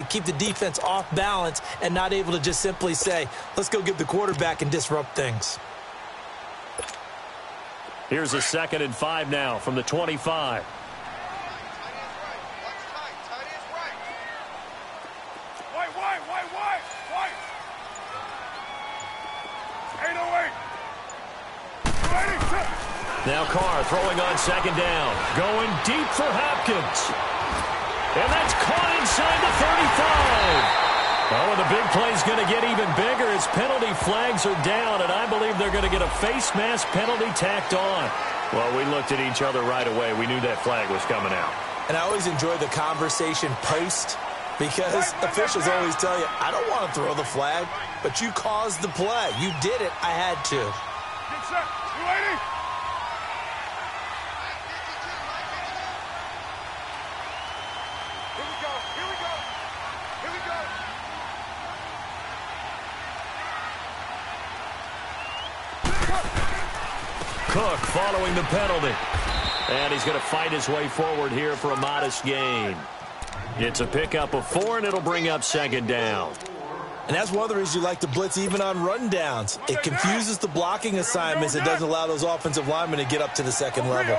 keep the defense off balance and not able to just simply say, let's go get the quarterback and disrupt things. Here's a 2nd and 5 now from the 25. Now Carr throwing on 2nd down. Going deep for Hopkins. And that's caught inside the 35. Oh, and the big play's going to get even bigger as penalty flags are down, and I believe they're going to get a face mask penalty tacked on. Well, we looked at each other right away. We knew that flag was coming out. And I always enjoy the conversation post because officials always tell you, I don't want to throw the flag, but you caused the play. You did it. I had to. Get set. You ready? Cook following the penalty. And he's going to fight his way forward here for a modest gain. It's a pickup of 4, and it'll bring up 2nd down. And that's one of the reasons you like to blitz even on rundowns. It confuses the blocking assignments. It doesn't allow those offensive linemen to get up to the 2nd level.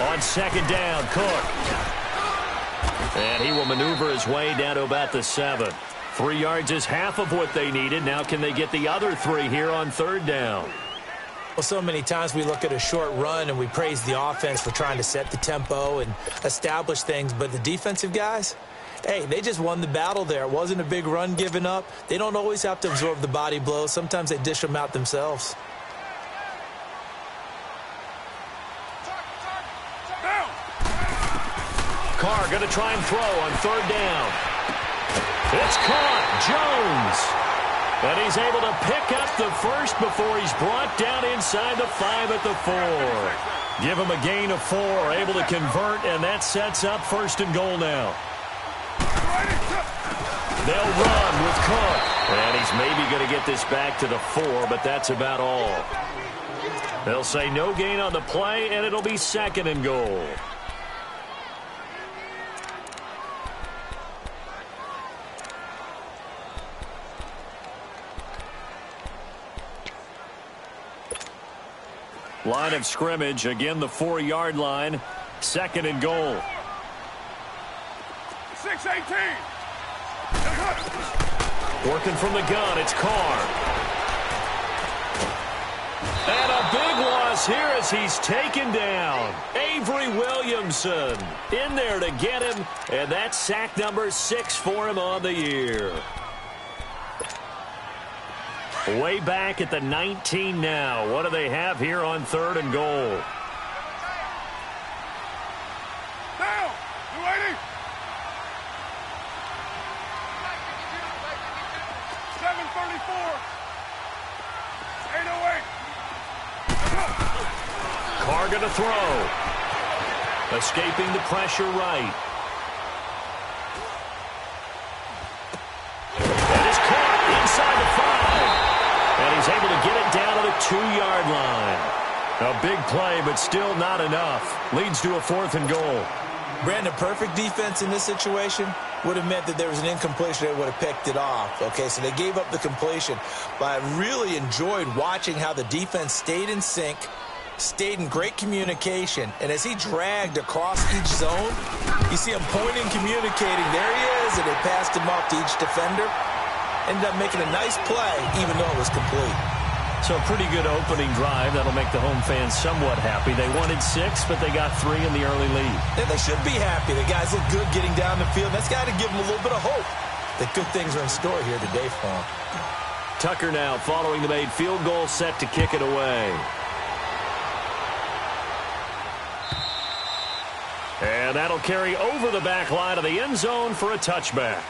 On 2nd down, Cook. And he will maneuver his way down to about the 7. 3 yards is half of what they needed. Now can they get the other 3 here on 3rd down? Well, so many times we look at a short run and we praise the offense for trying to set the tempo and establish things. But the defensive guys, hey, they just won the battle there. It wasn't a big run given up. They don't always have to absorb the body blows. Sometimes they dish them out themselves. Carr going to try and throw on 3rd down. It's caught. Jones. And he's able to pick up the first before he's brought down inside the 5 at the 4. Give him a gain of 4. Able to convert, and that sets up 1st and goal now. They'll run with Cook. And he's maybe going to get this back to the 4, but that's about all. They'll say no gain on the play, and it'll be 2nd and goal. Line of scrimmage, again the 4-yard line, 2nd and goal. 6-18. Working from the gun, it's Carr. And a big loss here as he's taken down. Avery Williamson in there to get him, and that's sack number 6 for him on the year. Way back at the 19 now. What do they have here on 3rd and goal? Down. You ready? 7:34. 8:08. Carr going to throw. Escaping the pressure right. That is caught inside the 5. And he's able to get it down to the 2-yard line. A big play, but still not enough. Leads to a 4th and goal. Brandon, perfect defense in this situation would have meant that there was an incompletion. They would have picked it off. Okay, so they gave up the completion. But I really enjoyed watching how the defense stayed in sync, stayed in great communication. And as he dragged across each zone, you see him pointing, communicating. There he is, and they passed him off to each defender. Ended up making a nice play, even though it was complete. So a pretty good opening drive. That'll make the home fans somewhat happy. They wanted 6, but they got 3 in the early lead. And they should be happy. The guys look good getting down the field. That's got to give them a little bit of hope that good things are in store here today for them. Tucker now following the made field goal, set to kick it away. And that'll carry over the back line of the end zone for a touchback.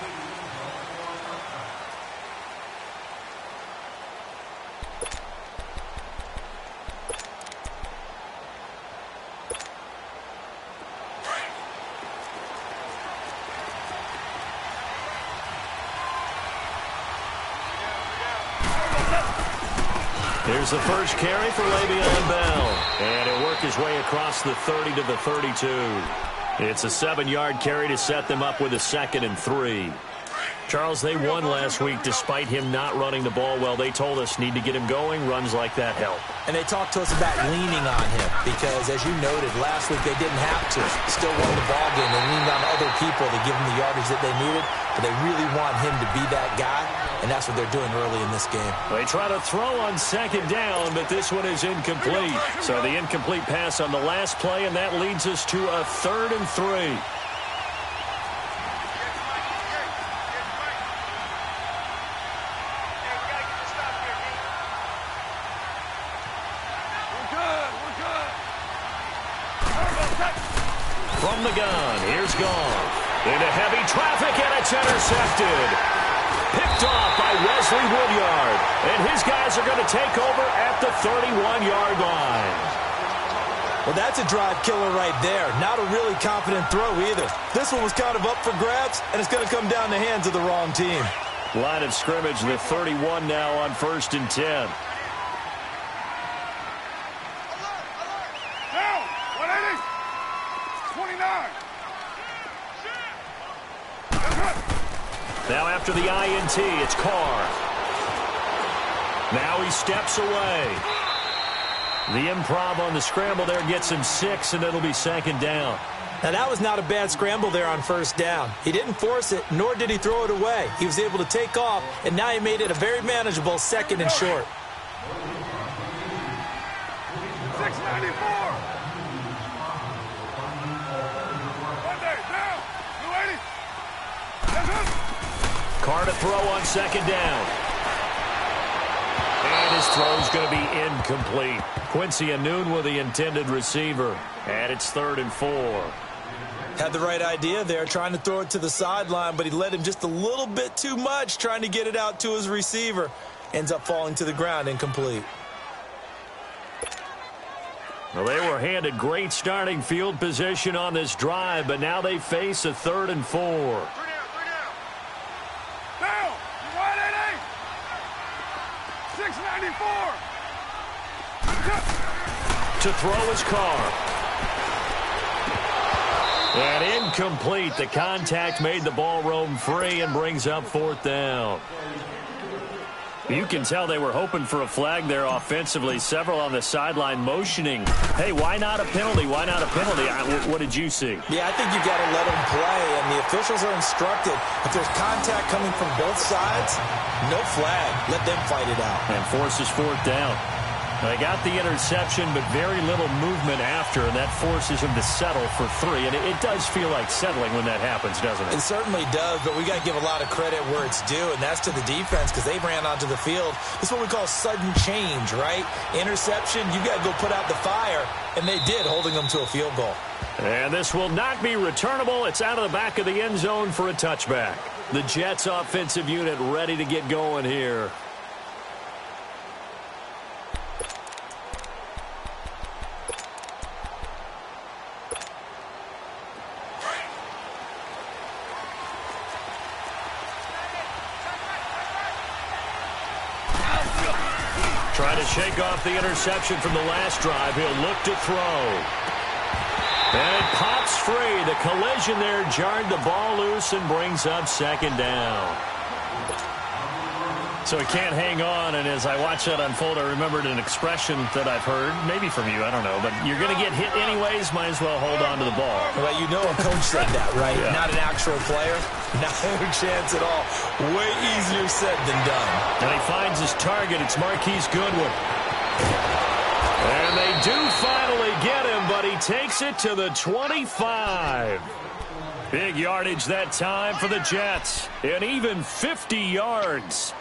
Here's the first carry for Le'Veon Bell. And he'll work his way across the 30 to the 32. It's a 7-yard carry to set them up with a 2nd and 3. Charles, they won last week despite him not running the ball well. They told us need to get him going. Runs like that help. And they talked to us about leaning on him because, as you noted, last week they didn't have to. Still won the ball game. They leaned on other people to give them the yardage that they needed, but they really want him to be that guy, and that's what they're doing early in this game. They try to throw on 2nd down, but this one is incomplete. So the incomplete pass on the last play, and that leads us to a 3rd and 3. From the gun, here's Goff. Into heavy traffic, and it's intercepted. Picked off by Wesley Woodyard. And his guys are going to take over at the 31-yard line. Well, that's a drive killer right there. Not a really confident throw either. This one was kind of up for grabs, and it's going to come down the hands of the wrong team. Line of scrimmage, the 31 now on 1st and 10. Now after the INT, it's Carr. Now he steps away. The improv on the scramble there gets him 6, and it'll be 2nd down. Now that was not a bad scramble there on 1st down. He didn't force it, nor did he throw it away. He was able to take off, and now he made it a very manageable 2nd and short. 694. Carr to throw on 2nd down. And his throw's going to be incomplete. Quincy Anoon with the intended receiver. And it's 3rd and 4. Had the right idea there, trying to throw it to the sideline, but he led him just a little bit too much, trying to get it out to his receiver. Ends up falling to the ground, incomplete. Well, they were handed great starting field position on this drive, but now they face a 3rd and 4. To throw his Carr. And incomplete. The contact made the ball roam free and brings up 4th down. You can tell they were hoping for a flag there offensively. Several on the sideline motioning. Hey, why not a penalty? Why not a penalty? What did you see? Yeah, I think you got to let them play, and the officials are instructed. If there's contact coming from both sides, no flag. Let them fight it out. And forces 4th down. They got the interception, but very little movement after, and that forces him to settle for 3. And it does feel like settling when that happens, doesn't it? It certainly does, but we got to give a lot of credit where it's due, and that's to the defense because they ran onto the field. This is what we call sudden change, right? Interception, you got to go put out the fire, and they did, holding them to a field goal. And this will not be returnable. It's out of the back of the end zone for a touchback. The Jets offensive unit ready to get going here. Trying to shake off the interception from the last drive. He'll look to throw. And it pops free. The collision there jarred the ball loose and brings up 2nd down. So he can't hang on, and as I watch that unfold, I remembered an expression that I've heard, maybe from you, I don't know, but you're going to get hit anyways, might as well hold on to the ball. Well, you know a coach said that, right? Yeah. Not an actual player. Not a chance at all. Way easier said than done. And he finds his target. It's Marquise Goodwin. And they do finally get him, but he takes it to the 25. Big yardage that time for the Jets. And even 50 yards.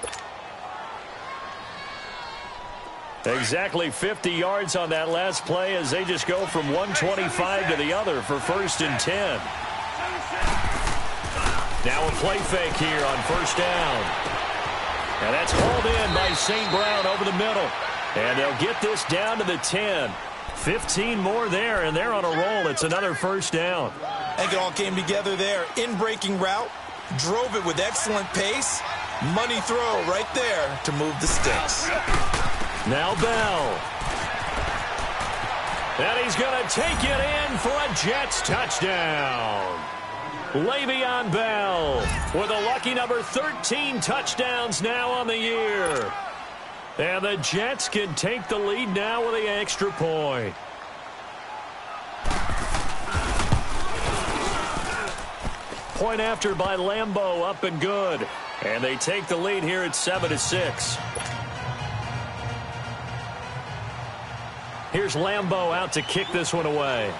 Exactly 50 yards on that last play as they just go from 125 to the other for 1st and 10. Now a play fake here on 1st down. And that's hauled in by St. Brown over the middle. And they'll get this down to the 10. 15 more there, and they're on a roll. It's another 1st down. I think it all came together there. In-breaking route, drove it with excellent pace. Money throw right there to move the sticks. Now Bell. And he's going to take it in for a Jets touchdown. Le'Veon Bell with a lucky number 13 touchdowns now on the year. And the Jets can take the lead now with the extra point. Point after by Lambeau, up and good. And they take the lead here at 7-6. Here's Lambeau out to kick this one away.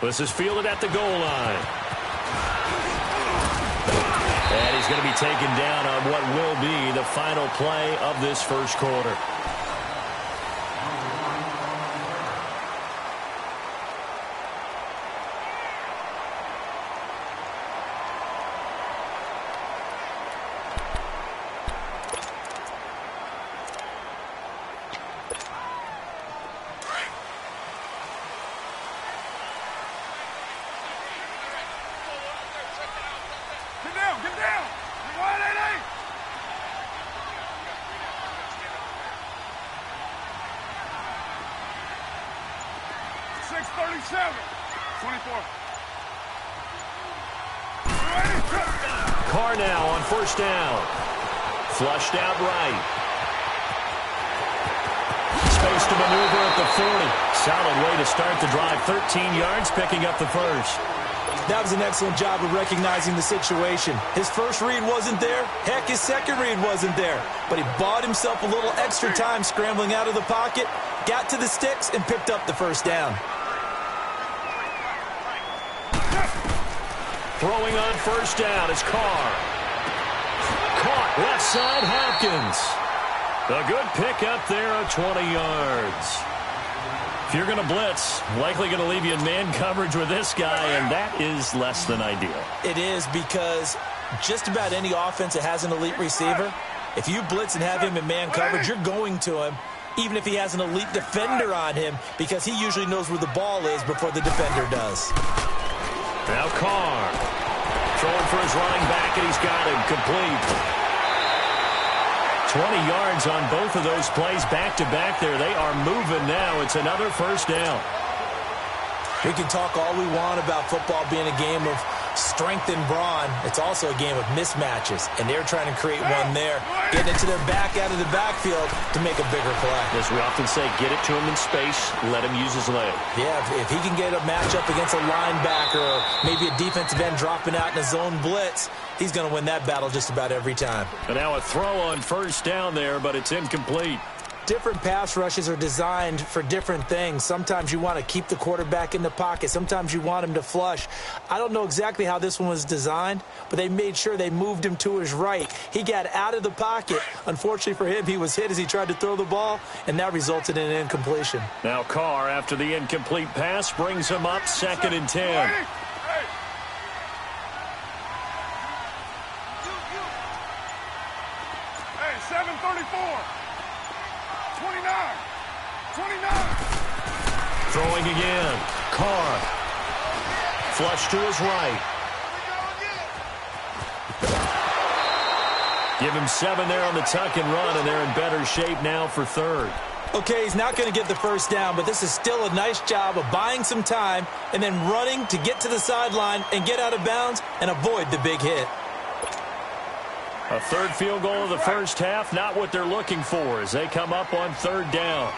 This is fielded at the goal line. And he's going to be taken down on what will be the final play of this first quarter. Get down! You're wide 8-8! 6:37. 24. Carr now on first down. Flushed out right. Space to maneuver at the 40. Solid way to start the drive. 13 yards, picking up the first. That was an excellent job of recognizing the situation. His first read wasn't there. Heck, his second read wasn't there. But he bought himself a little extra time scrambling out of the pocket, got to the sticks, and picked up the first down. Throwing on first down is Carr. Caught left side, Hopkins. A good pick up there of 20 yards. If you're going to blitz, likely going to leave you in man coverage with this guy, and that is less than ideal. It is, because just about any offense that has an elite receiver, if you blitz and have him in man coverage, you're going to him, even if he has an elite defender on him, because he usually knows where the ball is before the defender does. Now Carr throwing for his running back, and he's got him complete. 20 yards on both of those plays back-to-back there. They are moving now. It's another first down. We can talk all we want about football being a game of strength and brawn. It's also a game of mismatches, and they're trying to create one there, getting it to their back out of the backfield to make a bigger play. As we often say, get it to him in space, let him use his leg. Yeah, if he can get a matchup against a linebacker or maybe a defensive end dropping out in a zone blitz, he's going to win that battle just about every time. And now a throw on first down there, but it's incomplete. Different pass rushes are designed for different things. Sometimes you want to keep the quarterback in the pocket. Sometimes you want him to flush. I don't know exactly how this one was designed, but they made sure they moved him to his right. He got out of the pocket. Unfortunately for him, he was hit as he tried to throw the ball, and that resulted in an incompletion. Now Carr, after the incomplete pass, brings him up 2nd and 10. Hey, 7:34. 29. Throwing again. Carr. Flush to his right. Give him 7 there on the tuck and run, and they're in better shape now for third. Okay, he's not going to get the first down, but this is still a nice job of buying some time and then running to get to the sideline and get out of bounds and avoid the big hit. A third field goal of the first half, not what they're looking for as they come up on 3rd down.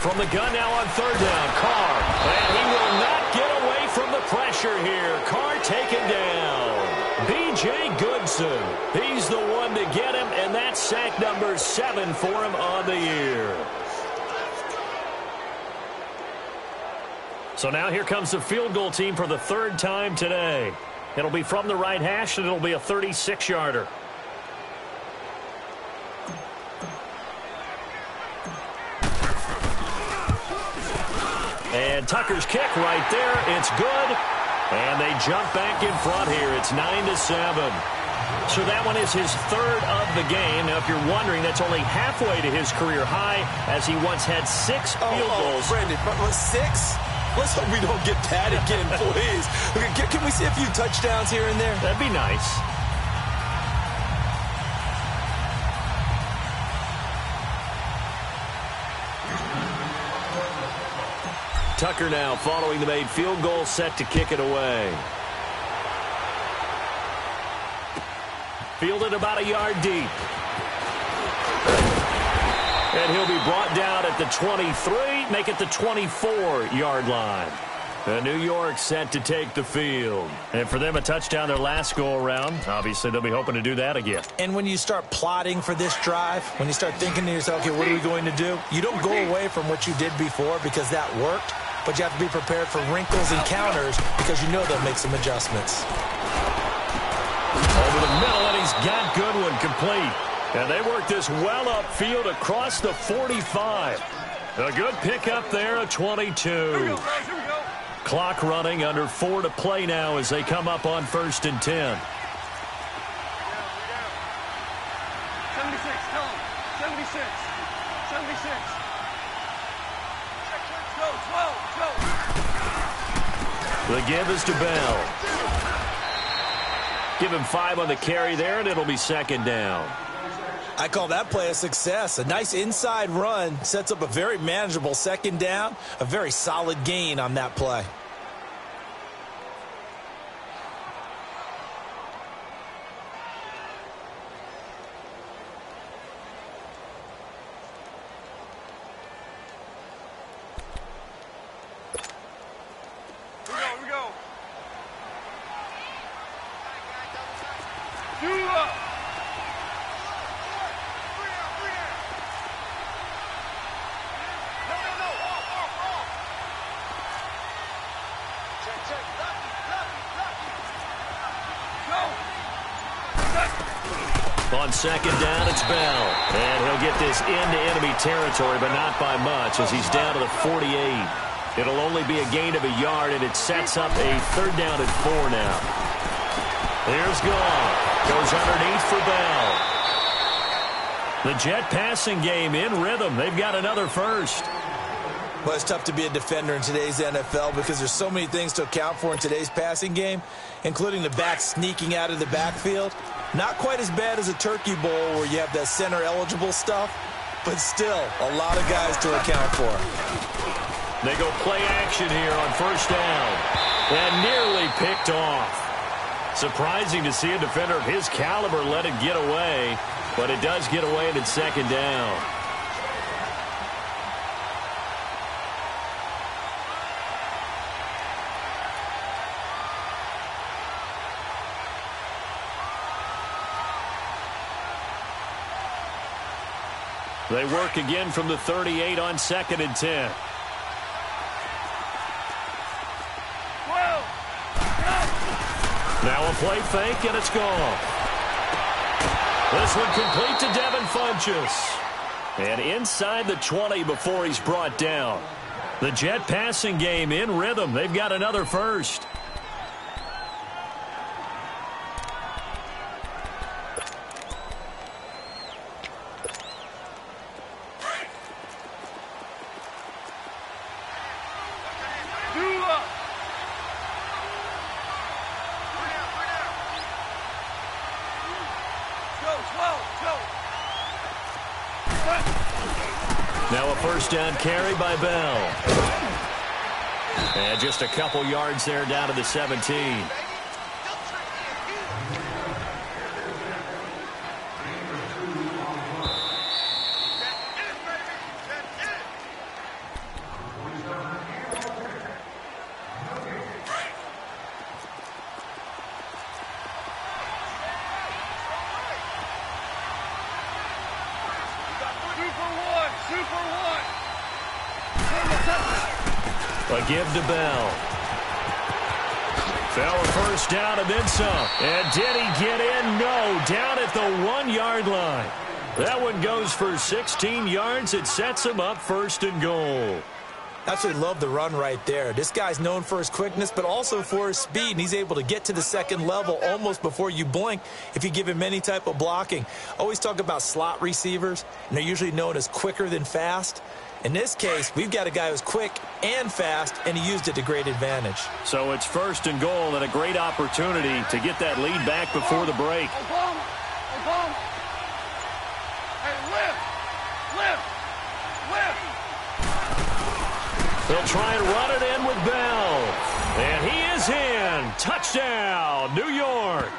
From the gun now on 3rd down, Carr. And he will not get away from the pressure here. Carr taken down. B.J. Goodson, he's the one to get him, and that's sack number 7 for him on the year. So now here comes the field goal team for the 3rd time today. It'll be from the right hash, and it'll be a 36-yarder. And Tucker's kick right there. It's good. And they jump back in front here. It's 9-7. So that one is his 3rd of the game. Now, if you're wondering, that's only halfway to his career high, as he once had 6 field goals. Brandon, 6? Let's hope we don't get that again, please. Okay, can we see a few touchdowns here and there? That'd be nice. Tucker now following the made field goal, set to kick it away. Fielded about a yard deep. And he'll be brought down at the 23, make it the 24-yard line. New York set to take the field. And for them, a touchdown their last go-around. Obviously, they'll be hoping to do that again. And when you start plotting for this drive, when you start thinking to yourself, okay, what are we going to do? You don't go away from what you did before because that worked, but you have to be prepared for wrinkles and counters because you know they'll make some adjustments. Over the middle, and he's got Goodwin complete. And they work this well upfield across the 45. A good pickup there at 22. Here we go. Clock running, under 4 to play now as they come up on 1st and 10. 76, tell him. 76. 76. Go, 12, go. The give is to Bell. Give him 5 on the carry there, and it'll be 2nd down. I call that play a success. A nice inside run sets up a very manageable 2nd down, a very solid gain on that play. Here we go. Do up. On 2nd down, it's Bell. And he'll get this into enemy territory, but not by much as he's down to the 48. It'll only be a gain of a yard, and it sets up a 3rd down and 4 now. Here's Goff. Goes underneath for Bell. The Jet passing game in rhythm. They've got another first. Well, it's tough to be a defender in today's NFL because there's so many things to account for in today's passing game, including the back sneaking out of the backfield. Not quite as bad as a turkey bowl where you have that center-eligible stuff, but still a lot of guys to account for. They go play action here on 1st down. And nearly picked off. Surprising to see a defender of his caliber let it get away, but it does get away and it's 2nd down. They work again from the 38 on 2nd and 10. Now a play fake, and it's gone. This one complete to Devin Funchess. And inside the 20 before he's brought down. The Jet passing game in rhythm. They've got another first. Now a 1st down carry by Bell. And just a couple yards there down to the 17. A give to Bell. Fell a 1st down and then some. And did he get in? No. Down at the 1-yard line. That one goes for 16 yards. It sets him up 1st and goal. Absolutely love the run right there. This guy's known for his quickness, but also for his speed, and he's able to get to the 2nd level almost before you blink if you give him any type of blocking. Always talk about slot receivers, and they're usually known as quicker than fast. In this case, we've got a guy who's quick and fast, and he used it to great advantage. So it's 1st and goal and a great opportunity to get that lead back before the break. Obama. Hey, lift. They'll try and run it in with Bell. And he is in. Touchdown, New York.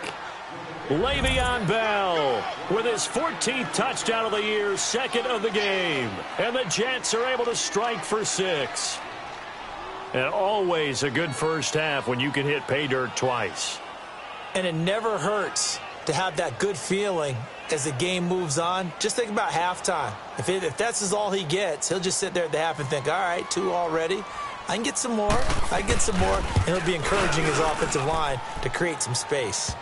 Le'Veon Bell with his 14th touchdown of the year, second of the game. And the Jets are able to strike for 6. And always a good first half when you can hit pay dirt twice. And it never hurts to have that good feeling as the game moves on. Just think about halftime. If that's all he gets, he'll just sit there at the half and think, all right, 2 already. I can get some more. I can get some more. And he'll be encouraging his offensive line to create some space.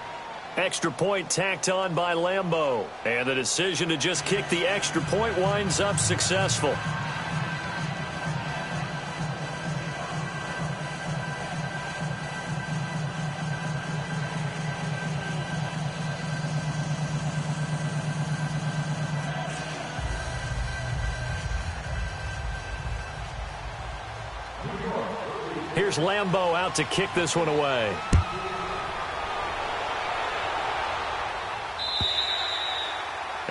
Extra point tacked on by Lambeau. And the decision to just kick the extra point winds up successful. Here's Lambeau out to kick this one away.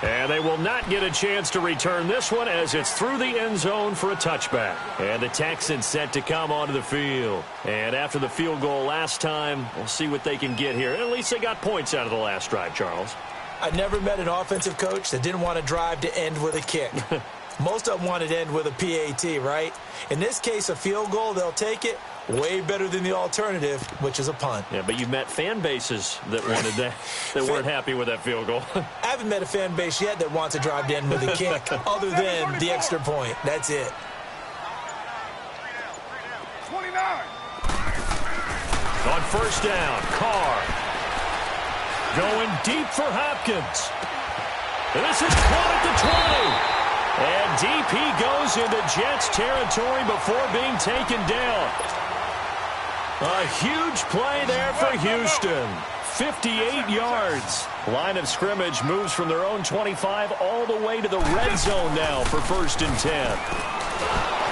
And they will not get a chance to return this one as it's through the end zone for a touchback. And the Texans set to come onto the field. And after the field goal last time, we'll see what they can get here. At least they got points out of the last drive, Charles. I never met an offensive coach that didn't want to drive to end with a kick. Most of them wanted to end with a PAT, right? In this case, a field goal, they'll take it. Way better than the alternative, which is a punt. Yeah, but you've met fan bases that wanted that, that weren't happy with that field goal. I haven't met a fan base yet that wants to drive to end with a kick other than the extra point. That's it. 29. On first down, Carr. Going deep for Hopkins. And this is caught at the 20. And DP goes into Jets territory before being taken down. A huge play there for Houston. 58 yards. Line of scrimmage moves from their own 25 all the way to the red zone now for 1st and 10.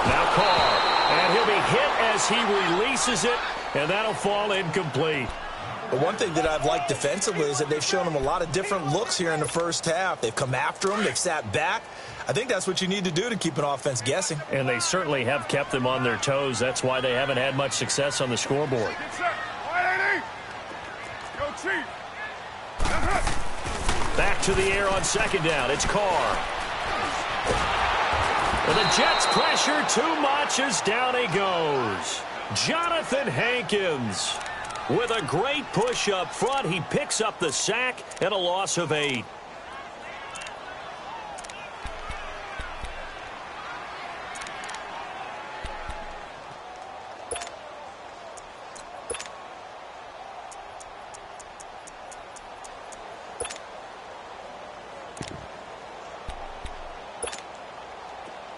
Now Carr. And he'll be hit as he releases it. And that'll fall incomplete. But one thing that I've liked defensively is that they've shown him a lot of different looks here in the first half. They've come after him. They've sat back. I think that's what you need to do to keep an offense guessing. And they certainly have kept them on their toes. That's why they haven't had much success on the scoreboard. Get set. 180. Go, Chief. Back to the air on second down. It's Carr. And the Jets pressure too much as down he goes. Jonathan Hankins with a great push up front. He picks up the sack and a loss of 8.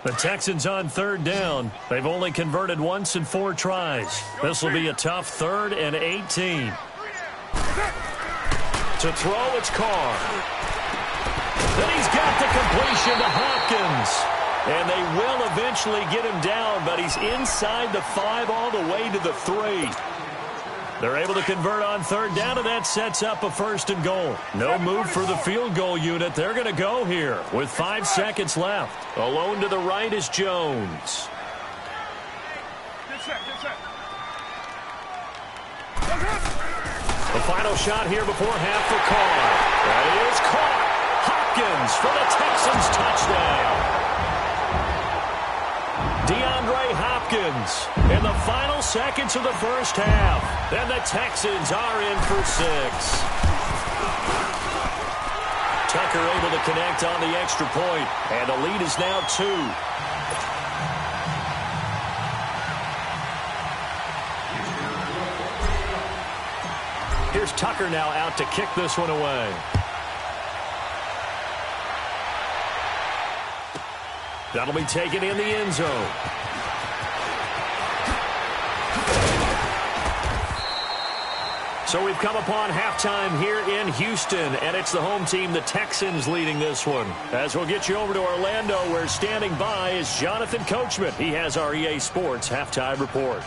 The Texans on third down. They've only converted once in 4 tries. This will be a tough 3rd and 18. To throw, it's Carr. Then he's got the completion to Hopkins. And they will eventually get him down, but he's inside the 5 all the way to the 3. They're able to convert on third down, and that sets up a 1st and goal. No move for the field goal unit. They're going to go here with 5 seconds left. Alone to the right is Jones. Get set. The final shot here before half for Carr. That is caught. Hopkins for the Texans touchdown. DeAndre Hopkins in the final seconds of the first half. And the Texans are in for 6. Tucker able to connect on the extra point, and the lead is now 2. Here's Tucker now out to kick this one away. That'll be taken in the end zone. So we've come upon halftime here in Houston, and it's the home team, the Texans, leading this one. As we'll get you over to Orlando, where standing by is Jonathan Coachman. He has our EA Sports halftime report.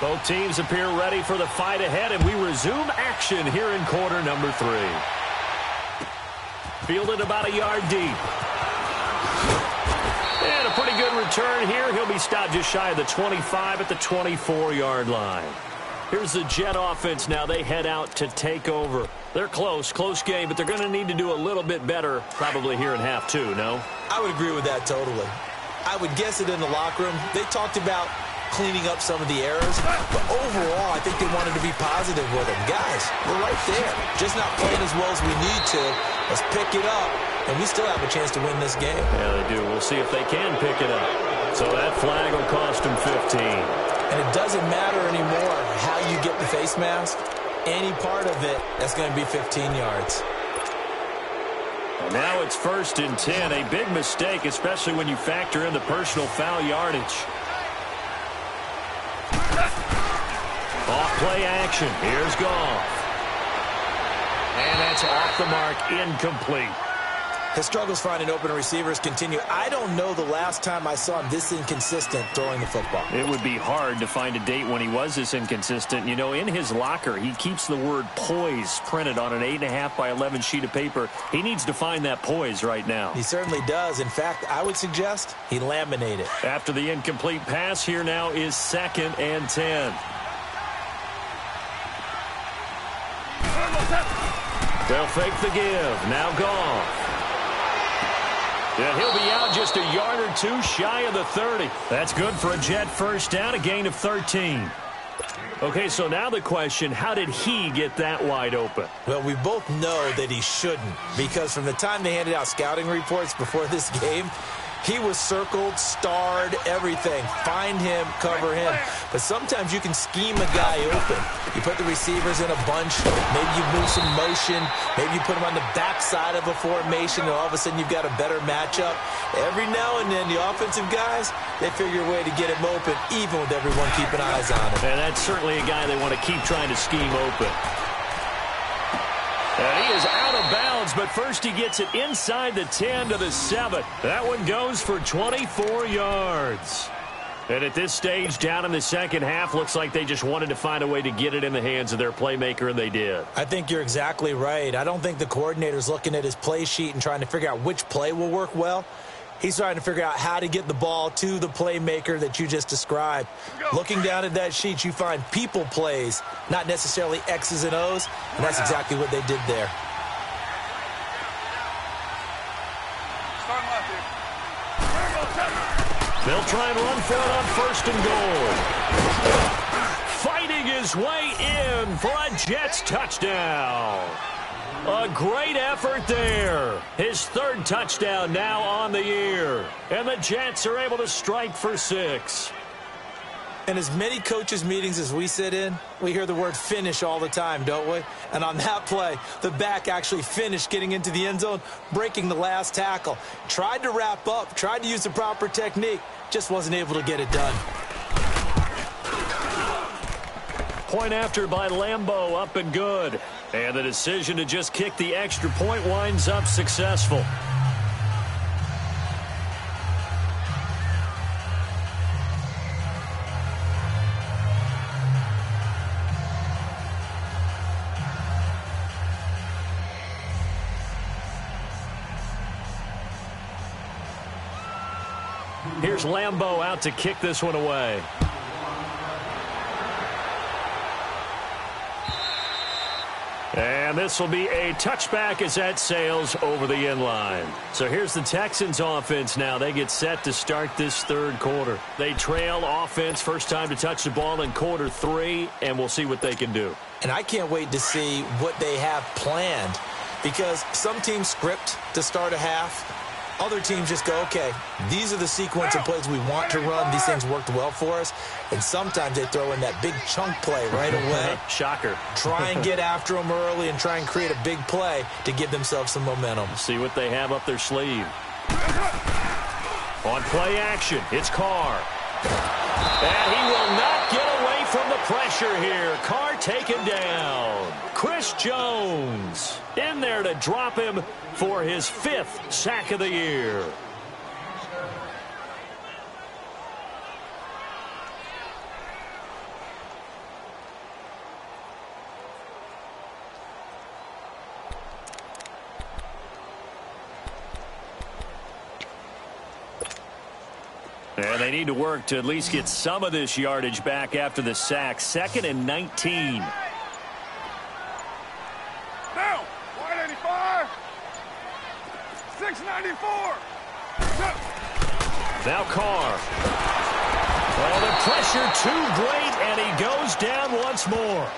Both teams appear ready for the fight ahead, and we resume action here in quarter number 3. Fielded about a yard deep. And a pretty good return here. He'll be stopped just shy of the 25 at the 24-yard line. Here's the Jet offense now. They head out to take over. They're close game, but they're going to need to do a little bit better probably here in half 2, no? I would agree with that totally. I would guess it in the locker room. They talked about cleaning up some of the errors, but overall, I think they wanted to be positive with them. Guys, we're right there. Just not playing as well as we need to. Let's pick it up, and we still have a chance to win this game. Yeah, they do. We'll see if they can pick it up. So that flag will cost them 15. And it doesn't matter anymore how you get the face mask. Any part of it, that's going to be 15 yards. And now it's 1st and 10. A big mistake, especially when you factor in the personal foul yardage. Off play action. Here's Goff. And that's off the mark, incomplete. His struggles finding open receivers continue. I don't know the last time I saw him this inconsistent throwing the football. It would be hard to find a date when he was this inconsistent. You know, in his locker, he keeps the word poise printed on an 8.5 by 11 sheet of paper. He needs to find that poise right now. He certainly does. In fact, I would suggest he laminate it. After the incomplete pass, here now is 2nd and 10. They'll fake the give. Now Goff. And he'll be out just a yard or 2 shy of the 30. That's good for a Jet first down, a gain of 13. Okay, so now the question, how did he get that wide open? Well, we both know that he shouldn't, because from the time they handed out scouting reports before this game, he was circled, starred, everything. Find him, cover him. But sometimes you can scheme a guy open. You put the receivers in a bunch. Maybe you move some motion. Maybe you put them on the backside of a formation, and all of a sudden you've got a better matchup. Every now and then, the offensive guys, they figure a way to get him open, even with everyone keeping eyes on him. And that's certainly a guy they want to keep trying to scheme open. And he is out of bounds, but first he gets it inside the 10 to the 7. That one goes for 24 yards. And at this stage, down in the second half, looks like they just wanted to find a way to get it in the hands of their playmaker, and they did. I think you're exactly right. I don't think the coordinator's looking at his play sheet and trying to figure out which play will work well. He's trying to figure out how to get the ball to the playmaker that you just described. Looking down at that sheet, you find people plays, not necessarily X's and O's, and that's exactly what they did there. They'll try and run for it on 1st and goal. Fighting his way in for a Jets touchdown. A great effort there. His 3rd touchdown now on the year. And the Jets are able to strike for 6. In as many coaches' meetings as we sit in, we hear the word finish all the time, don't we? And on that play, the back actually finished getting into the end zone, breaking the last tackle. Tried to wrap up, tried to use the proper technique, just wasn't able to get it done. Point after by Lambeau, up and good. And the decision to just kick the extra point winds up successful. Here's Lambeau out to kick this one away. And this will be a touchback as that sails over the end line. So here's the Texans offense now. They get set to start this 3rd quarter. They trail offense, first time to touch the ball in quarter 3, and we'll see what they can do. And I can't wait to see what they have planned, because some teams script to start a half. Other teams just go, okay, these are the sequence of plays we want to run. These things worked well for us. And sometimes they throw in that big chunk play right away. Shocker. Try and get after them early and try and create a big play to give themselves some momentum. See what they have up their sleeve. On play action, it's Carr. And he will not get away from the pressure here. Carr taken down. Chris Jones in there to drop him for his 5th sack of the year. They need to work to at least get some of this yardage back after the sack. 2nd and 19. Now, 185. 694. Now Carr. Oh, the pressure too great, and he goes down once more.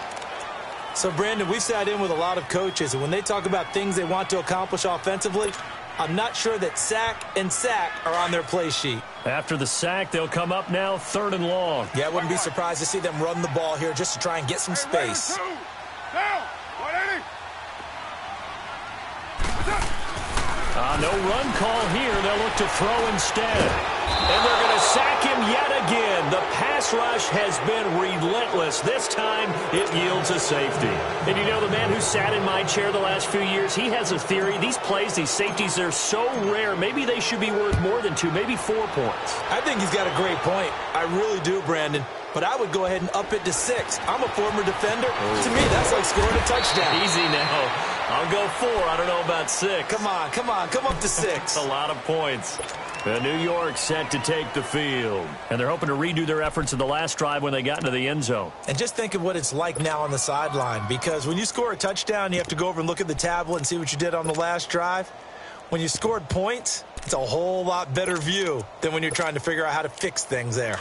So, Brandon, we sat in with a lot of coaches, and when they talk about things they want to accomplish offensively, I'm not sure that sack and sack are on their play sheet. After the sack, they'll come up now 3rd and long. Yeah, I wouldn't be surprised to see them run the ball here just to try and get some space. Now, 180. No run call here. They'll look to throw instead. And they're going to sack him yet again. The pass rush has been relentless. This time, it yields a safety. And you know, the man who sat in my chair the last few years, he has a theory. These plays, these safeties, they're so rare. Maybe they should be worth more than 2, maybe 4 points. I think he's got a great point. I really do, Brandon. But I would go ahead and up it to 6. I'm a former defender. To me, that's like scoring a touchdown. Easy now. I'll go 4. I don't know about 6. Come on. Come up to 6. That's a lot of points. New York set to take the field. And they're hoping to redo their efforts in the last drive when they got into the end zone. And just think of what it's like now on the sideline. Because when you score a touchdown, you have to go over and look at the tablet and see what you did on the last drive. When you scored points, it's a whole lot better view than when you're trying to figure out how to fix things there.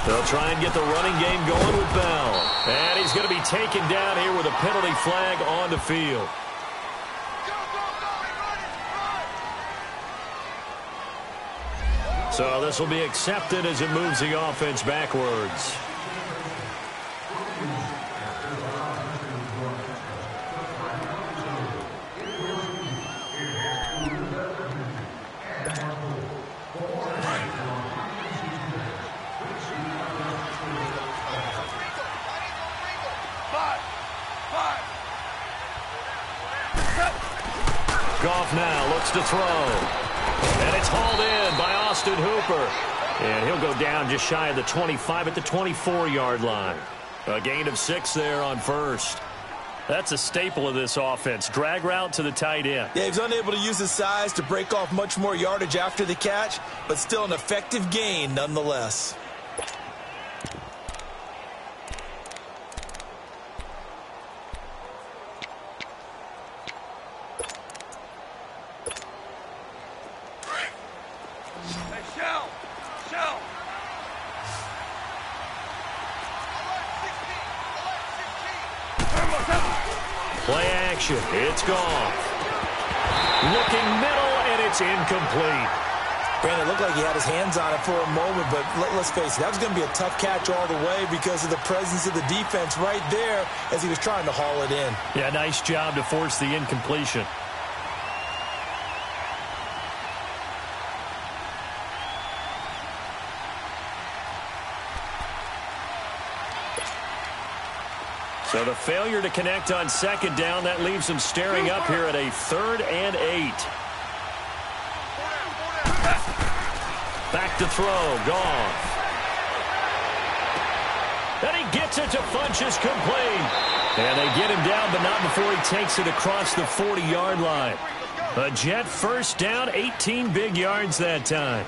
They'll try and get the running game going with Bell. And he's going to be taken down here with a penalty flag on the field. So this will be accepted as it moves the offense backwards. Goff now looks to throw. And it's hauled in by Austin Hooper. And he'll go down just shy of the 25 at the 24-yard line. A gain of 6 there on first. That's a staple of this offense. Drag route to the tight end. Yeah, he's unable to use his size to break off much more yardage after the catch, but still an effective gain nonetheless. Play action. It's gone. Looking middle, and it's incomplete. Brandon, it looked like he had his hands on it for a moment, but let's face it, that was going to be a tough catch all the way because of the presence of the defense right there as he was trying to haul it in. Yeah, nice job to force the incompletion. So the failure to connect on 2nd down, that leaves them staring up here at a 3rd and 8. Back to throw, Goff. And he gets it to Funchess complete. And they get him down, but not before he takes it across the 40-yard line. A Jet first down, 18 big yards that time.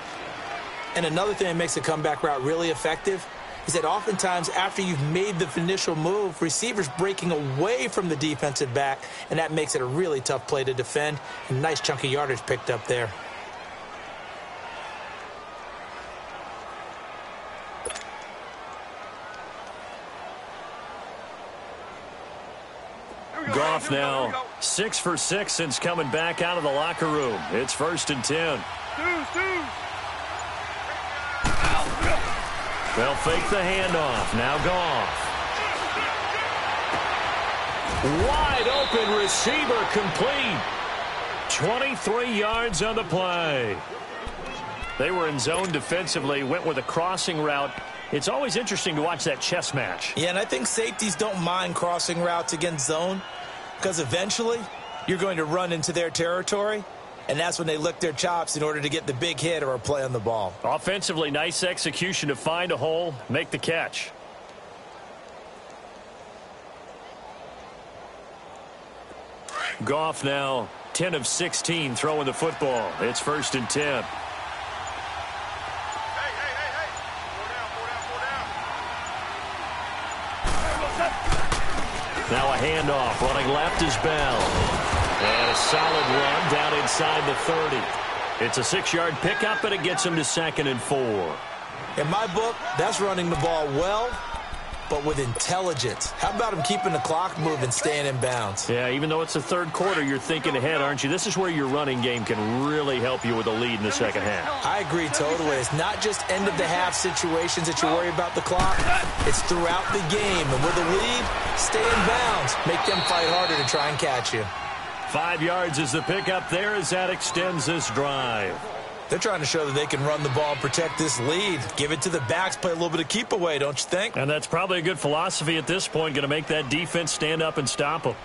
And another thing that makes a comeback route really effective is that oftentimes after you've made the initial move, receivers breaking away from the defensive back, and that makes it a really tough play to defend. A nice chunk of yardage picked up there. Goff now 6 for 6 since coming back out of the locker room. It's 1st and 10. They'll fake the handoff. Now Goff. Wide open receiver complete. 23 yards on the play. They were in zone defensively, went with a crossing route. It's always interesting to watch that chess match. Yeah, and I think safeties don't mind crossing routes against zone because eventually you're going to run into their territory. and that's when they lick their chops in order to get the big hit or a play on the ball. Offensively, nice execution to find a hole, make the catch. Goff now 10 of 16 throwing the football. It's 1st and 10. Now a handoff. Running left is Bell. And a solid run down inside the 30. It's a 6-yard pickup, and it gets him to 2nd and 4. In my book, that's running the ball well, but with intelligence. How about him keeping the clock moving, staying in bounds? Yeah, even though it's the third quarter, you're thinking ahead, aren't you? This is where your running game can really help you with a lead in the second half. I agree totally. It's not just end-of-the-half situations that you worry about the clock. It's throughout the game. And with a lead, stay in bounds. Make them fight harder to try and catch you. 5 yards is the pickup there as that extends this drive. They're trying to show that they can run the ball and protect this lead. Give it to the backs, play a little bit of keep away, don't you think? And that's probably a good philosophy at this point, going to make that defense stand up and stop them.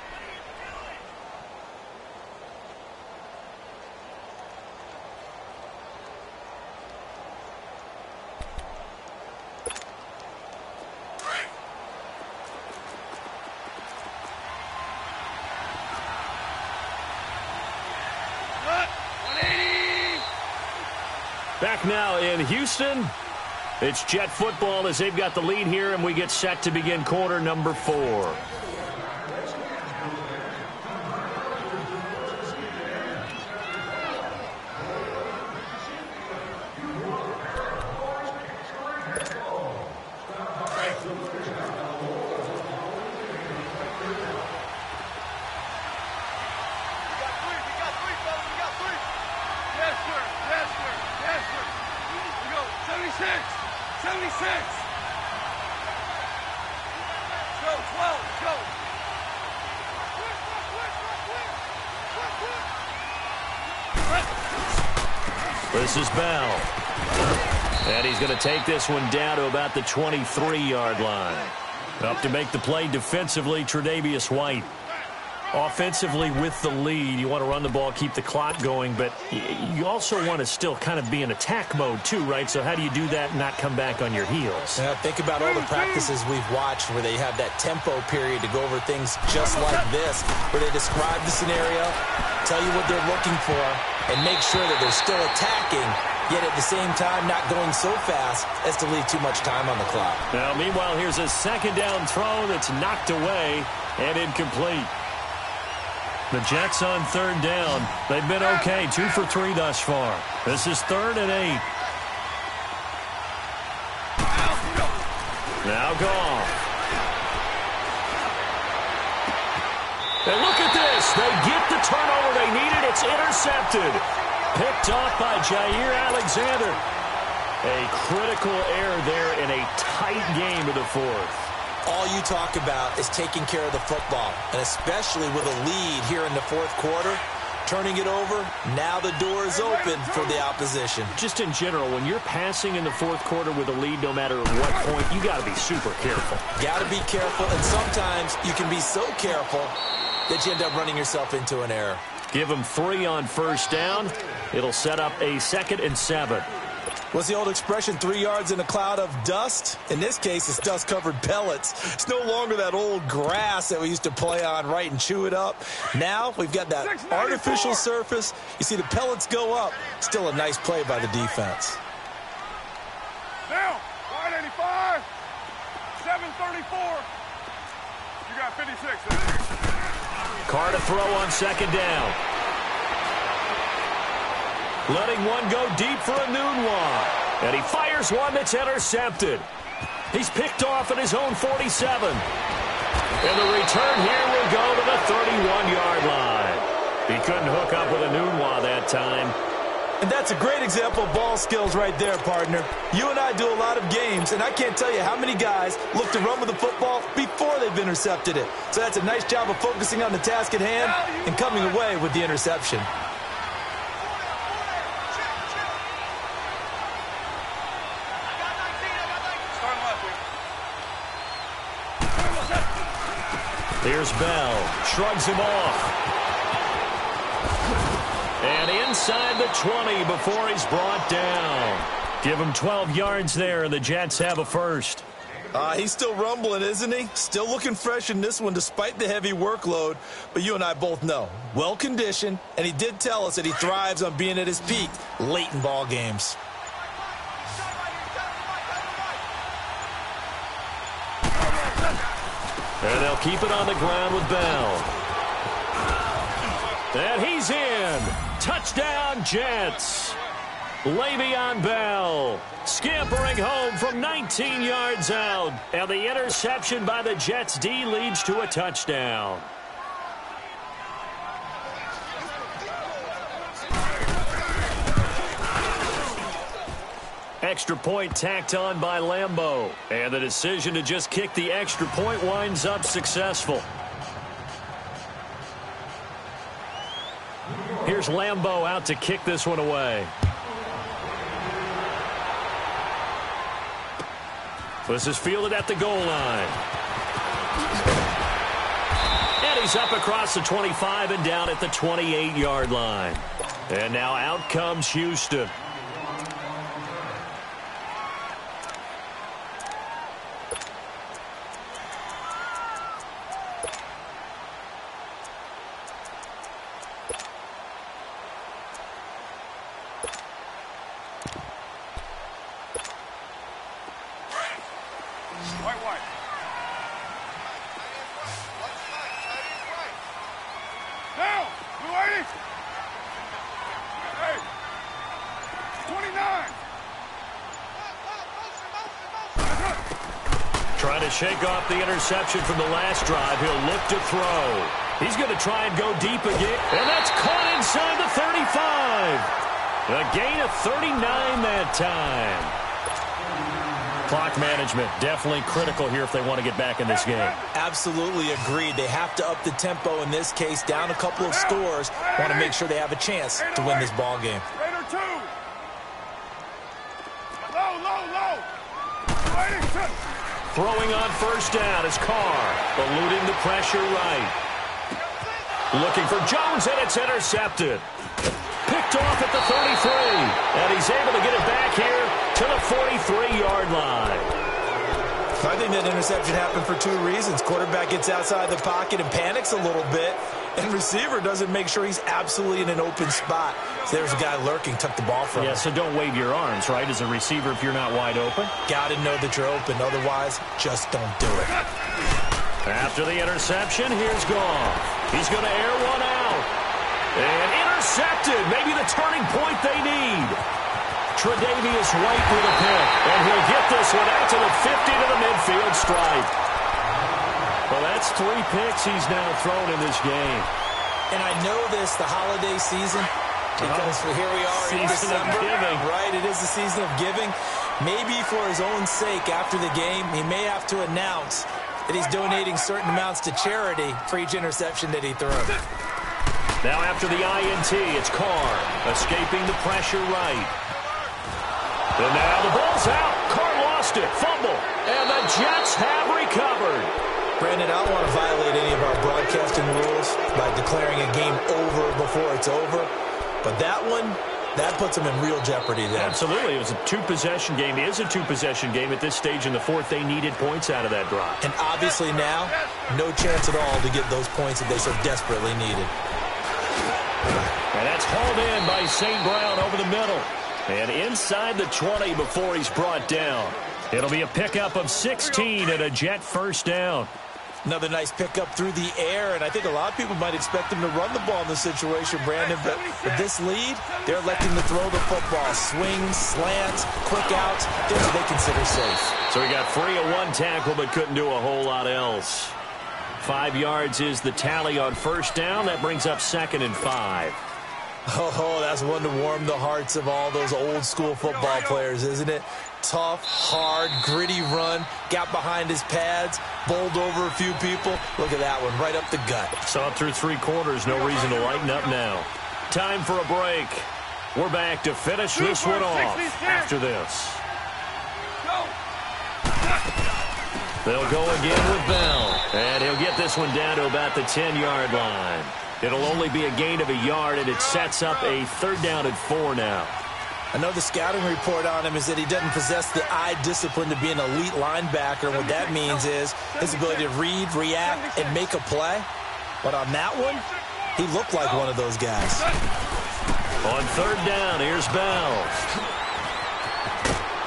Back now in Houston, it's Jet football as they've got the lead here, and we get set to begin quarter number 4. This is Bell. And he's going to take this one down to about the 23-yard line. Up to make the play defensively, Tre'Davious White. Offensively with the lead, you want to run the ball, keep the clock going, but you also want to still kind of be in attack mode too, right? So how do you do that and not come back on your heels? Yeah, think about all the practices we've watched where they have that tempo period to go over things just like this, where they describe the scenario, tell you what they're looking for, and make sure that they're still attacking, yet at the same time not going so fast as to leave too much time on the clock. Now, meanwhile, here's a second down throw that's knocked away and incomplete. The Jets on third down. They've been okay, 2 for 3 thus far. This is 3rd and 8. Now Goff. And look at this. They get the turnover they needed. It's intercepted. Picked off by Jair Alexander. A critical error there in a tight game of the 4th. All you talk about is taking care of the football, and especially with a lead here in the 4th quarter, turning it over, now the door is open for the opposition. Just in general, when you're passing in the 4th quarter with a lead, no matter what point, you got to be super careful. Got to be careful, and sometimes you can be so careful that you end up running yourself into an error. Give them 3 on first down. It'll set up a 2nd and 7. What's the old expression, 3 yards in a cloud of dust? In this case, it's dust-covered pellets. It's no longer that old grass that we used to play on, right, and chew it up. Now we've got that artificial surface. You see the pellets go up. Still a nice play by the defense. Down, 185, 734. You got 56. Carr to throw on second down. Letting one go deep for a Nunwa. And he fires one that's intercepted. He's picked off at his own 47. And the return here will go to the 31-yard line. He couldn't hook up with a Nunwa that time. And that's a great example of ball skills right there, partner. You and I do a lot of games, and I can't tell you how many guys look to run with the football before they've intercepted it. So that's a nice job of focusing on the task at hand and coming away with the interception. Here's Bell. Shrugs him off. And inside the 20 before he's brought down. Give him 12 yards there, and the Jets have a first. He's still rumbling, isn't he? Still looking fresh in this one despite the heavy workload. But you and I both know, well-conditioned, and he did tell us that he thrives on being at his peak late in ball games. And they'll keep it on the ground with Bell. And he's in. Touchdown, Jets. Le'Veon Bell scampering home from 19 yards out. And the interception by the Jets D leads to a touchdown. Extra point tacked on by Lambeau. And the decision to just kick the extra point winds up successful. Here's Lambeau out to kick this one away. This is fielded at the goal line. And he's up across the 25 and down at the 28-yard line. And now out comes Houston. Trying to shake off the interception from the last drive. He'll look to throw. He's going to try and go deep again. And that's caught inside the 35. A gain of 39 that time. Clock management definitely critical here if they want to get back in this game. Absolutely agreed. They have to up the tempo in this case. Down a couple of scores. Want to make sure they have a chance to win this ball game. Throwing on first down is Carr, eluding the pressure right. Looking for Jones, and it's intercepted. Picked off at the 33, and he's able to get it back here to the 43-yard line. I think that interception happened for two reasons. Quarterback gets outside the pocket and panics a little bit, and receiver doesn't make sure he's absolutely in an open spot. So there's a guy lurking, took the ball from him. Yeah, so don't wave your arms, right, as a receiver if you're not wide open. Got to know that you're open. Otherwise, just don't do it. After the interception, here's Goff. He's going to air one out. And intercepted. Maybe the turning point they need. Tre'Davious White with a pick. And he'll get this one out to the 50 to the midfield stripe. Well, that's 3 picks he's now thrown in this game. And I know this, the holiday season, because here we are in December. Right, it is the season of giving. Maybe for his own sake after the game, he may have to announce that he's donating certain amounts to charity for each interception that he throws. Now after the INT, it's Carr escaping the pressure right. And now the ball's out. Carr lost it. Fumble. And the Jets have recovered. Brandon, I don't want to violate any of our broadcasting rules by declaring a game over before it's over. But that one, that puts them in real jeopardy there. Absolutely. It was a 2-possession game. It is a 2-possession game at this stage in the fourth. They needed points out of that drive. And obviously now, no chance at all to get those points that they so desperately needed. And that's hauled in by St. Brown over the middle. And inside the 20 before he's brought down. It'll be a pickup of 16 and a Jet first down. Another nice pickup through the air, and I think a lot of people might expect him to run the ball in this situation, Brandon, but with this lead, they're electing to throw the football. Swings, slants, quick outs, things they consider safe. So he got free of 1 tackle but couldn't do a whole lot else. 5 yards is the tally on first down. That brings up 2nd and 5. Oh, that's one to warm the hearts of all those old-school football players, isn't it? Tough, hard, gritty run, got behind his pads, bowled over a few people. Look at that one, right up the gut. Saw it through 3 quarters, no reason to lighten up now. Time for a break. We're back to finish this one off after this. They'll go again with Bell, and he'll get this one down to about the 10-yard line. It'll only be a gain of a yard, and it sets up a 3rd down and 4 now. I know the scouting report on him is that he doesn't possess the eye discipline to be an elite linebacker. What that means is his ability to read, react, and make a play. But on that one, he looked like one of those guys. On 3rd down, here's Bell.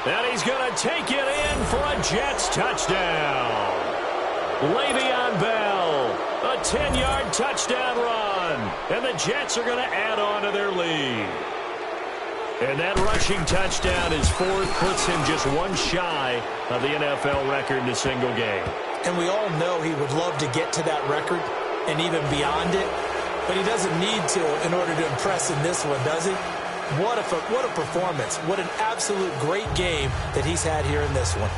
And he's going to take it in for a Jets touchdown. Le'Veon Bell, a 10-yard touchdown run. And the Jets are going to add on to their lead. And that rushing touchdown, his 4th, puts him just one shy of the NFL record in a single game. And we all know he would love to get to that record and even beyond it. But he doesn't need to in order to impress in this one, does he? What a performance. What an absolute great game that he's had here in this one.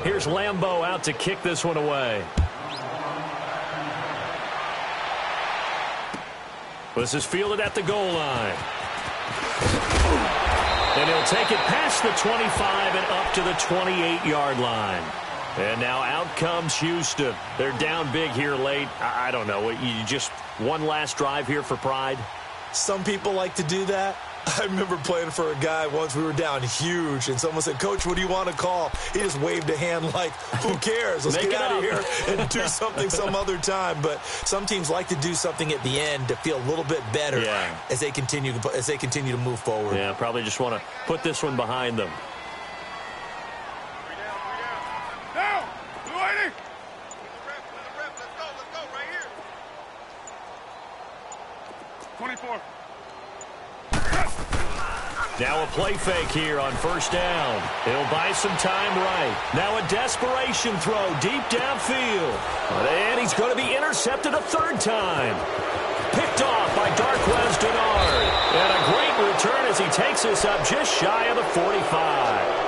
Here's Lambeau out to kick this one away. This is fielded at the goal line. And he'll take it past the 25 and up to the 28-yard line. And now out comes Houston. They're down big here late. I don't know. You just one last drive here for pride? Some people like to do that. I remember playing for a guy once. We were down huge, and someone said, "Coach, what do you want to call?" He just waved a hand like, who cares? Let's get out of here and do something some other time. But some teams like to do something at the end to feel a little bit better as they continue to move forward. Yeah, probably just want to put this one behind them. Down! Blue 80! Let's go right here. 24. Now a play fake here on 1st down. He'll buy some time right. Now a desperation throw deep downfield. And he's going to be intercepted a 3rd time. Picked off by Darquez Denard. And a great return as he takes us up just shy of the 45.